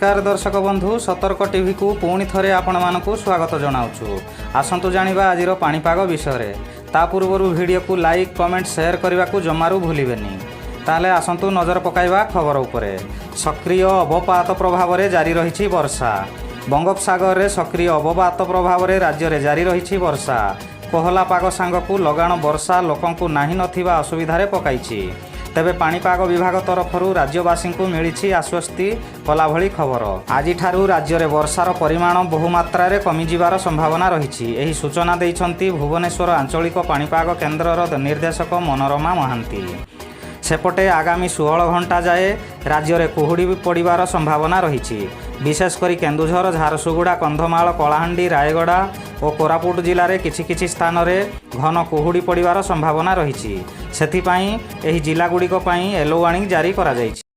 नमस्कार दर्शक बंधु सतर्क टीवी को पुणी थरे आपण मानकु स्वागत जनाउछु। आसंतु जानिबा आजिर पाणीपाग विषय ता पूर्व वीडियो को लाइक कमेंट शेयर करने को जमारू भूलिबेनी। ताले आसंतु नजर पकाइबा खबर उपरे। सक्रिय अवपात प्रभाव में जारी रही वर्षा। बंगोपसागर में सक्रिय अवपात प्रभाव में राज्य में जारी रही वर्षा। कोहला पाग सांगकु लगाण वर्षा लोकंकु नाही नथिबा असुविधारे पकाइछि। तेबे पाणीपाग विभाग तरफरु राज्यवासी को मिली आश्वस्ति कला भली खबर। आज राज्य में वर्षार परिमाण बहुमात्रा कमिजार संभावना रही। यही सूचना देइछंती भुवनेश्वर आंचलिक पाणीपाग केन्द्रर निर्देशक मनोरमा महांती। सेपटे आगामी 16 घंटा जाए राज्य में कुहुड़ी पड़ार संभावना रही। विशेषकर केन्दुझर झारसुगुड़ा कंधमाल कलाहांडी रायगड़ा और कोरापुट जिले में किछि स्थान में घन कुहुड़ी पड़ार संभावना रही। सेथिपाई एही जिलागुड़िक येलो वार्निंग जारी करा जायछि।